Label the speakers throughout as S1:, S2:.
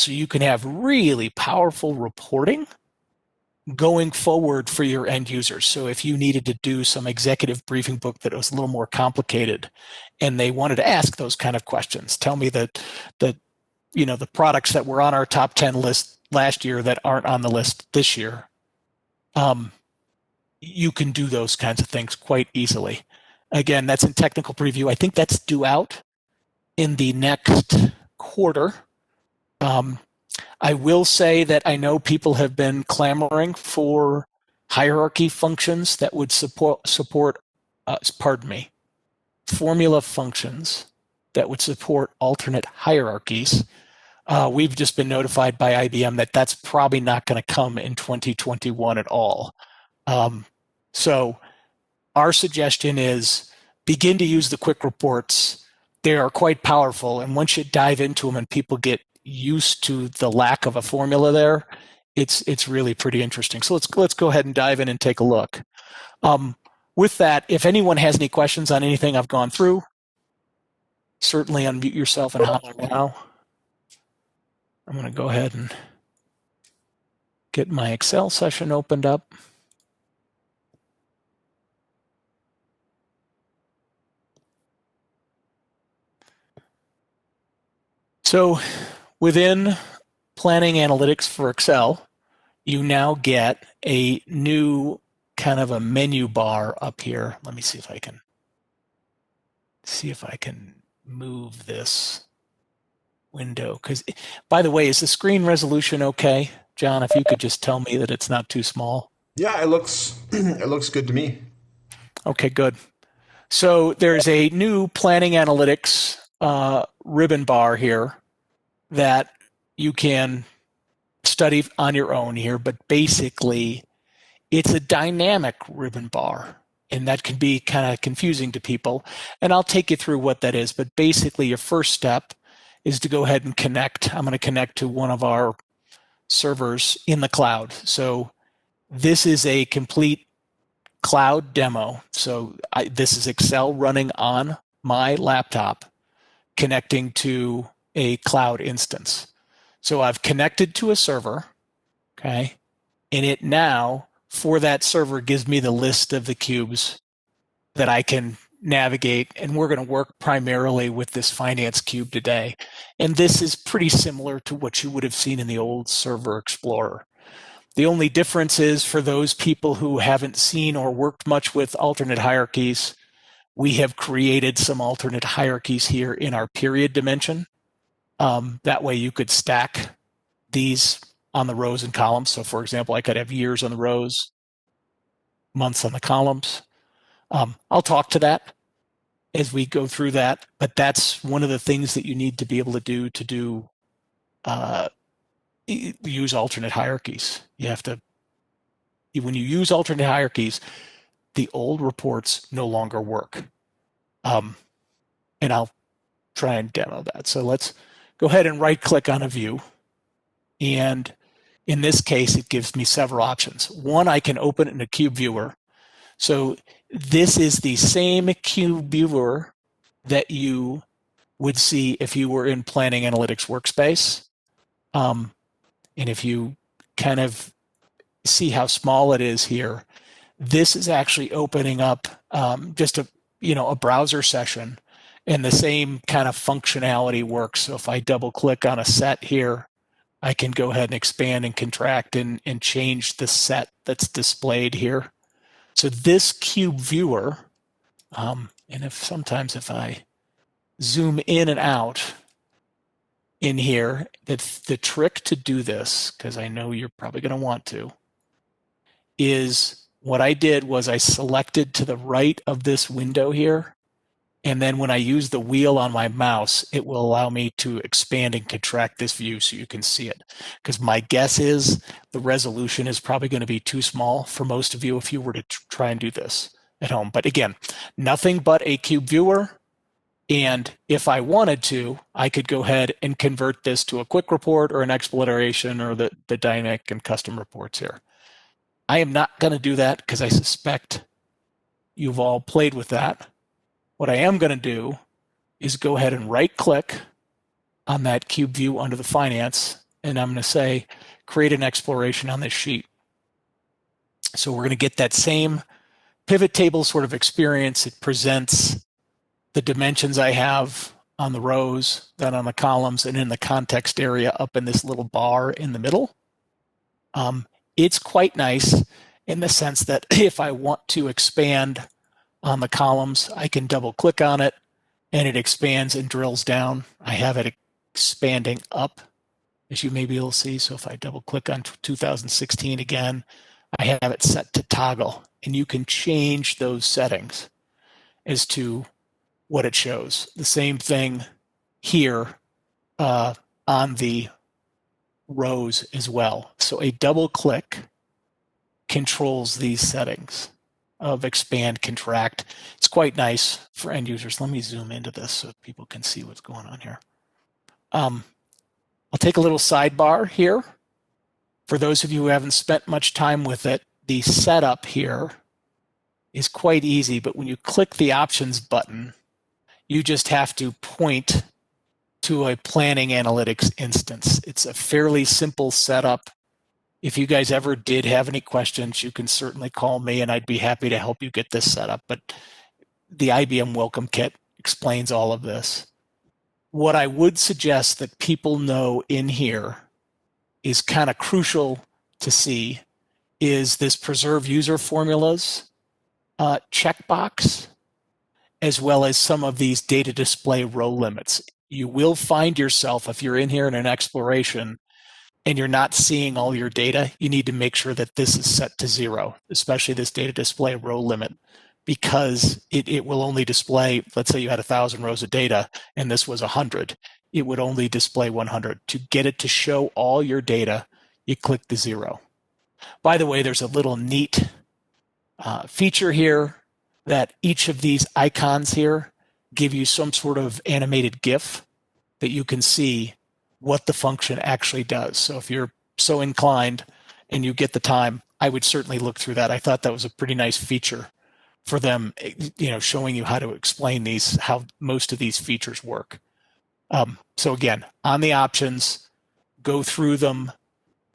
S1: So you can have really powerful reporting going forward for your end users. So if you needed to do some executive briefing book that was a little more complicated and they wanted to ask those kind of questions, tell me that the products that were on our top 10 list last year that aren't on the list this year, you can do those kinds of things quite easily. Again, that's in technical preview. I think that's due out in the next quarter. I will say that I know people have been clamoring for hierarchy functions that would support formula functions that would support alternate hierarchies. We've just been notified by IBM that that's probably not going to come in 2021 at all. So our suggestion is begin to use the quick reports. They are quite powerful, and once you dive into them and people get used to the lack of a formula there, it's really pretty interesting. So let's go ahead and dive in and take a look. With that, if anyone has any questions on anything I've gone through, certainly unmute yourself and holler now. I'm going to go ahead and get my Excel session opened up. So within Planning Analytics for Excel, you now get a new kind of a menu bar up here. Let me see if I can move this window. Because, by the way, is the screen resolution okay? John, if you could just tell me that it's not too small.
S2: Yeah, it looks good to me.
S1: Okay, good. So there's a new Planning Analytics ribbon bar here that you can study on your own here, but basically it's a dynamic ribbon bar, and that can be kind of confusing to people. And I'll take you through what that is, but basically your first step is to go ahead and connect. I'm going to connect to one of our servers in the cloud. So this is a complete cloud demo. So this is Excel running on my laptop connecting to a cloud instance. So I've connected to a server, okay, and it now, for that server, gives me the list of the cubes that I can navigate, and we're going to work primarily with this finance cube today. And this is pretty similar to what you would have seen in the old Server Explorer. The only difference is for those people who haven't seen or worked much with alternate hierarchies, we have created some alternate hierarchies here in our period dimension. That way you could stack these on the rows and columns. So for example, I could have years on the rows, months on the columns. I'll talk to that as we go through that, but that's one of the things that you need to be able to do use alternate hierarchies. You have to, when you use alternate hierarchies, the old reports no longer work. And I'll try and demo that. So let's go ahead and right click on a view. And in this case, it gives me several options. One, I can open it in a cube viewer. So this is the same cube viewer that you would see if you were in Planning Analytics Workspace. And if you kind of see how small it is here, this is actually opening up just a browser session, and the same kind of functionality works. So if I double click on a set here, I can go ahead and expand and contract and change the set that's displayed here. So this cube viewer, and sometimes if I zoom in and out in here, the trick to do this, because I know you're probably going to want to, is what I did was I selected to the right of this window here, and then when I use the wheel on my mouse, it will allow me to expand and contract this view so you can see it. Because my guess is the resolution is probably going to be too small for most of you if you were to try and do this at home. But again, nothing but a cube viewer. And if I wanted to, I could go ahead and convert this to a quick report or an exploration or the dynamic and custom reports here. I am not going to do that because I suspect you've all played with that. What I am going to do is go ahead and right click on that cube view under the finance and I'm going to say create an exploration on this sheet. So we're going to get that same pivot table sort of experience. It presents the dimensions I have on the rows, then on the columns, and in the context area up in this little bar in the middle. It's quite nice in the sense that if I want to expand on the columns, I can double click on it and it expands and drills down. I have it expanding up, as you may be able to see. So if I double click on 2016 again, I have it set to toggle, and you can change those settings as to what it shows. The same thing here on the rows as well. So a double click controls these settings of expand, contract. It's quite nice for end users. Let me zoom into this so people can see what's going on here. I'll take a little sidebar here. For those of you who haven't spent much time with it, the setup here is quite easy, but when you click the options button, you just have to point to a planning analytics instance. It's a fairly simple setup. If you guys ever did have any questions, you can certainly call me and I'd be happy to help you get this set up. But the IBM Welcome Kit explains all of this. What I would suggest that people know in here is kind of crucial to see is this preserve user formulas checkbox, as well as some of these data display row limits. You will find yourself, if you're in here in an exploration and you're not seeing all your data, you need to make sure that this is set to 0, especially this data display row limit, because it will only display, let's say you had 1,000 rows of data and this was 100, it would only display 100. To get it to show all your data, you click the 0. By the way, there's a little neat feature here that each of these icons here give you some sort of animated GIF that you can see what the function actually does. So if you're so inclined and you get the time, I would certainly look through that. I thought that was a pretty nice feature for them, showing you how to explain these, how most of these features work. So again, on the options, go through them,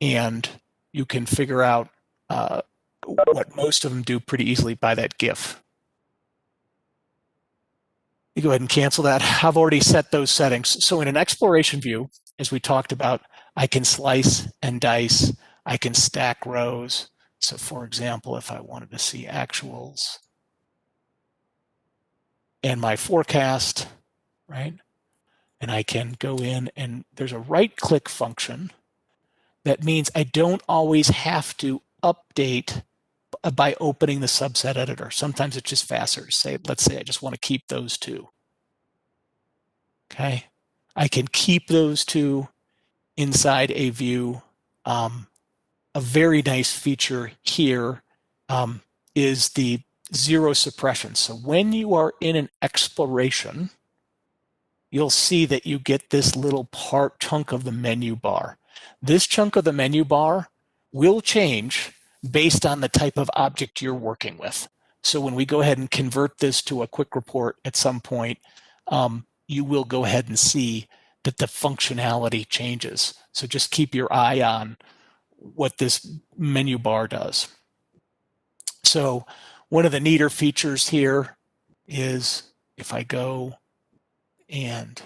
S1: and you can figure out what most of them do pretty easily by that GIF. You go ahead and cancel that. I've already set those settings. So in an exploration view, as we talked about, I can slice and dice. I can stack rows. So for example, if I wanted to see actuals and my forecast, right? And I can go in, and there's a right-click function. That means I don't always have to update by opening the subset editor. Sometimes it's just faster to say, let's say I just want to keep those two. Okay, I can keep those two inside a view. A very nice feature here is the 0 suppression. So when you are in an exploration, you'll see that you get this little chunk of the menu bar. This chunk of the menu bar will change based on the type of object you're working with. So when we go ahead and convert this to a quick report at some point, you will go ahead and see that the functionality changes. So just keep your eye on what this menu bar does. So one of the neater features here is if I go and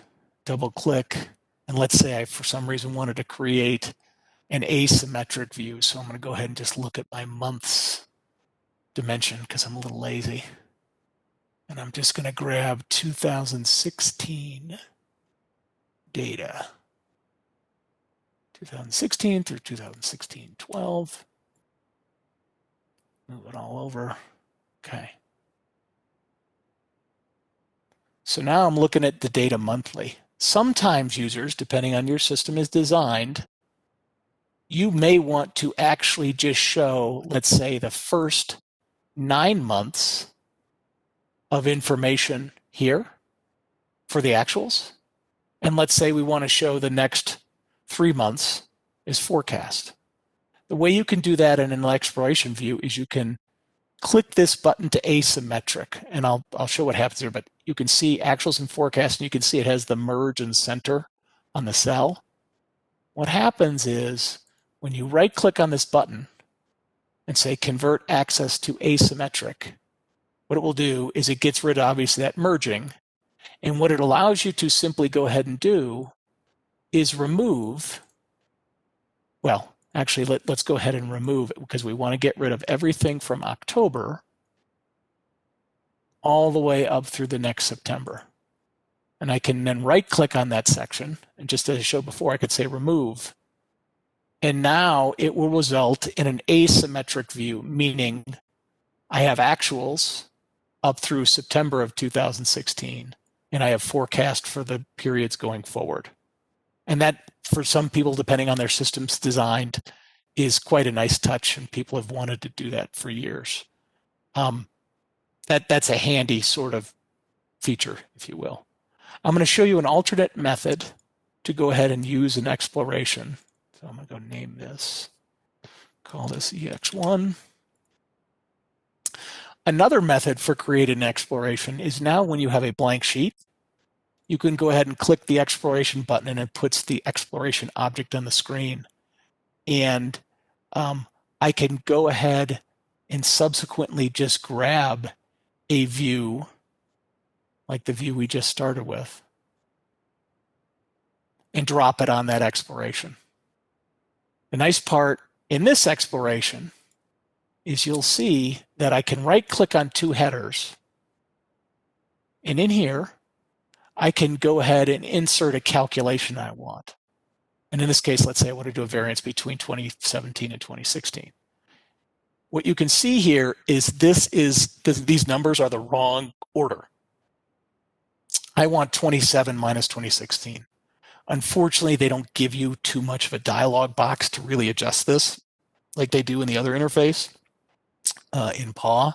S1: double click, and let's say I, for some reason, wanted to create an asymmetric view. So I'm going to go ahead and just look at my months dimension because I'm a little lazy. And I'm just going to grab 2016 data. 2016 through 2016-12. Move it all over. Okay. So now I'm looking at the data monthly. Sometimes users, depending on your system is designed, you may want to actually just show, let's say, the first 9 months of information here for the actuals. And let's say we want to show the next 3 months is forecast. The way you can do that in an exploration view is you can click this button to asymmetric, and I'll show what happens here, but you can see actuals and forecast, and you can see it has the merge and center on the cell. what happens is when you right-click on this button and say convert access to asymmetric, what it will do is it gets rid of obviously that merging. And what it allows you to simply go ahead and do is remove, well, actually, let's go ahead and remove it because we want to get rid of everything from October all the way up through the next September. And I can then right-click on that section, and just as I showed before, I could say remove. And now it will result in an asymmetric view, meaning I have actuals up through September of 2016, and I have forecast for the periods going forward. And that, for some people, depending on their systems designed, is quite a nice touch, and people have wanted to do that for years. That's a handy sort of feature, if you will. I'm going to show you an alternate method to go ahead and use an exploration. So I'm going to go name this, call this EX1. Another method for creating an exploration is now when you have a blank sheet, you can go ahead and click the exploration button and it puts the exploration object on the screen. And I can go ahead and subsequently just grab a view like the view we just started with and drop it on that exploration. The nice part in this exploration is you'll see that I can right-click on two headers. And in here, I can go ahead and insert a calculation I want. And in this case, let's say I want to do a variance between 2017 and 2016. What you can see here is these numbers are the wrong order. I want 27 minus 2016. Unfortunately, they don't give you too much of a dialog box to really adjust this like they do in the other interface in PAW.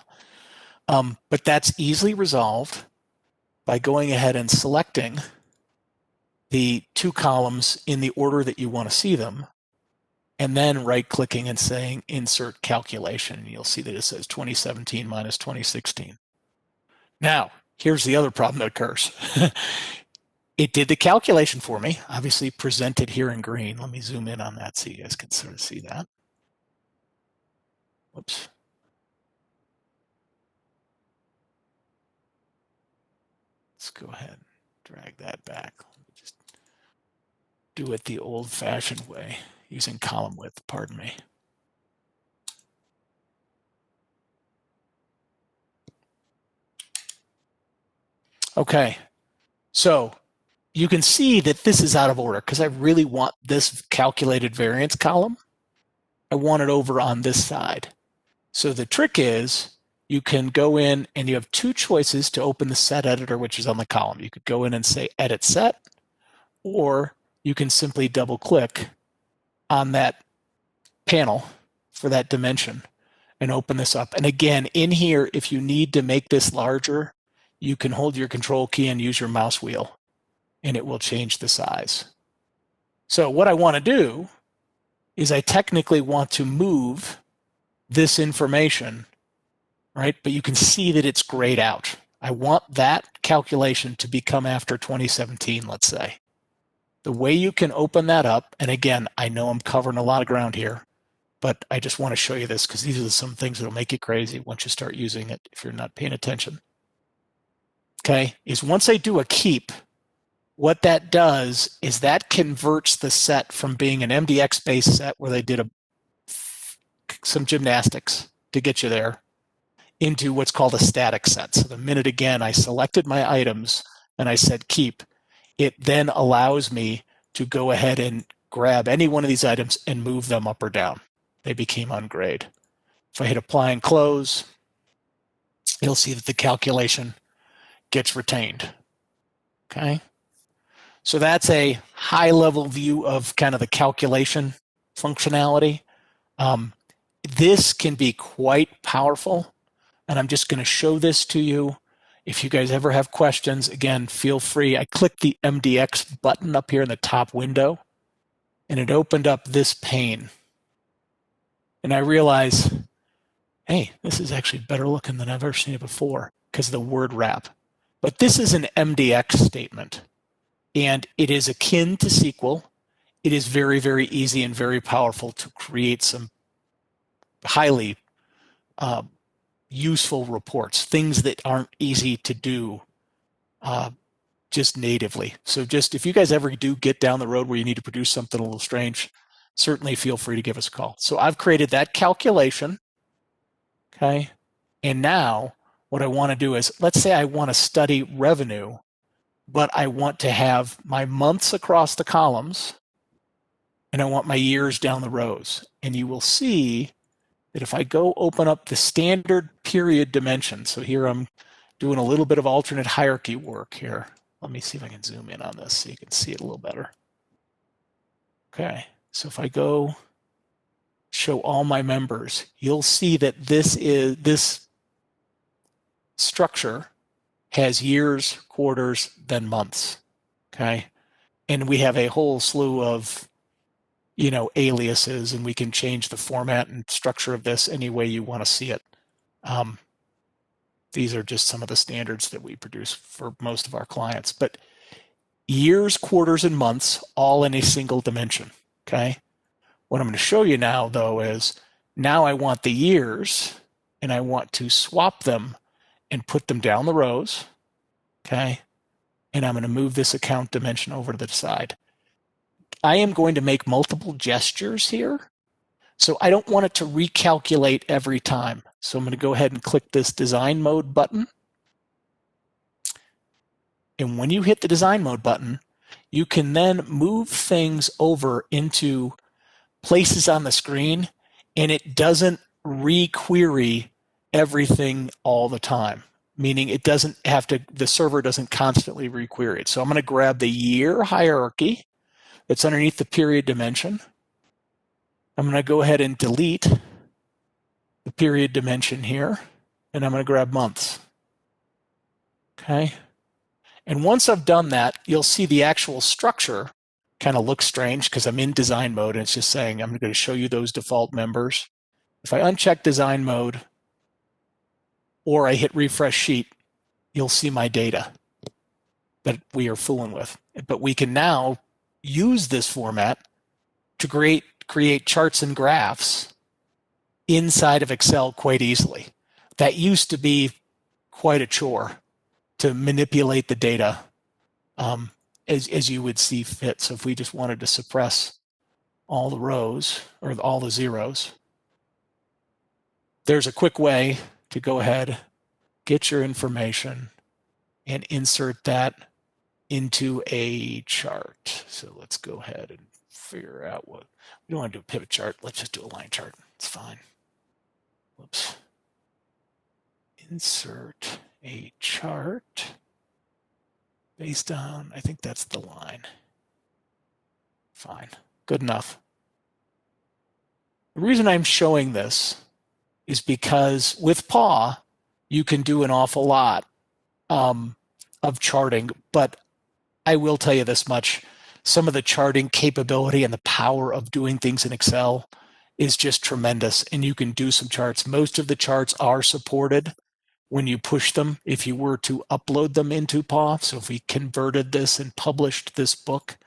S1: But that's easily resolved by going ahead and selecting the two columns in the order that you want to see them, and then right-clicking and saying Insert Calculation. And you'll see that it says 2017 minus 2016. Now, here's the other problem that occurs. It did the calculation for me, obviously presented here in green. Let me zoom in on that so you guys can sort of see that. Whoops. Let's go ahead and drag that back. Let me just do it the old-fashioned way, using column width, pardon me. Okay, so you can see that this is out of order because I really want this calculated variance column. I want it over on this side. So the trick is you can go in and you have two choices to open the set editor, which is on the column. You could go in and say edit set, or you can simply double click on that panel for that dimension and open this up. And again, in here, if you need to make this larger, you can hold your control key and use your mouse wheel, and it will change the size. So what I want to do is I technically want to move this information, right? But you can see that it's grayed out. I want that calculation to become after 2017, let's say. The way you can open that up, and again, I know I'm covering a lot of ground here, but I just want to show you this because these are some things that will make you crazy once you start using it if you're not paying attention. Okay, is once I do a keep, what that does is that converts the set from being an MDX-based set where they did some gymnastics to get you there into what's called a static set. So the minute, again, I selected my items and I said keep, it then allows me to go ahead and grab any one of these items and move them up or down. They became ungrayed. If I hit apply and close, you'll see that the calculation gets retained. Okay. So that's a high-level view of kind of the calculation functionality. This can be quite powerful, and I'm just going to show this to you. If you guys ever have questions, again, feel free. I clicked the MDX button up here in the top window, and it opened up this pane. And I realized, hey, this is actually better looking than I've ever seen it before because of the word wrap. But this is an MDX statement. And it is akin to SQL. it is very, very easy and very powerful to create some highly useful reports, things that aren't easy to do just natively. So just if you guys ever do get down the road where you need to produce something a little strange, certainly feel free to give us a call. So I've created that calculation, okay? And now what I want to do is, let's say I want to study revenue, but I want to have my months across the columns and I want my years down the rows. And you will see that if I go open up the standard period dimension, so here I'm doing a little bit of alternate hierarchy work here. Let me see if I can zoom in on this so you can see it a little better. Okay, so if I go show all my members, you'll see that this structure has years, quarters, then months. Okay, and we have a whole slew of aliases, and we can change the format and structure of this any way you want to see it. These are just some of the standards that we produce for most of our clients. But years, quarters, and months, all in a single dimension, okay? What I'm going to show you now, though, is now I want the years, and I want to swap them and put them down the rows, okay? And I'm going to move this account dimension over to the side. I am going to make multiple gestures here, so I don't want it to recalculate every time. So I'm going to go ahead and click this design mode button. And when you hit the design mode button, you can then move things over into places on the screen, and it doesn't re-query everything all the time, meaning it doesn't have to, the server doesn't constantly re-query it. So I'm going to grab the year hierarchy that's underneath the period dimension. I'm going to go ahead and delete the period dimension here, and I'm going to grab months. Okay. And once I've done that, you'll see the actual structure kind of looks strange because I'm in design mode and it's just saying I'm going to show you those default members. If I uncheck design mode or I hit refresh sheet, you'll see my data that we are fooling with. But we can now use this format to create charts and graphs inside of Excel quite easily. That used to be quite a chore to manipulate the data as you would see fit. So if we just wanted to suppress all the rows or all the zeros, there's a quick way to go ahead, get your information, and insert that into a chart. So let's go ahead and figure out what, we don't want to do a pivot chart. Let's just do a line chart. It's fine. Whoops. Insert a chart based on, I think that's the line. Fine, good enough. The reason I'm showing this is because with PAW, you can do an awful lot of charting, but I will tell you this much, some of the charting capability and the power of doing things in Excel is just tremendous, and you can do some charts. Most of the charts are supported when you push them, if you were to upload them into PAW. So if we converted this and published this book.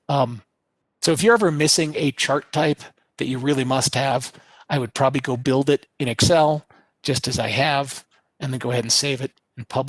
S1: So if you're ever missing a chart type that you really must have, I would probably go build it in Excel, just as I have, and then go ahead and save it and publish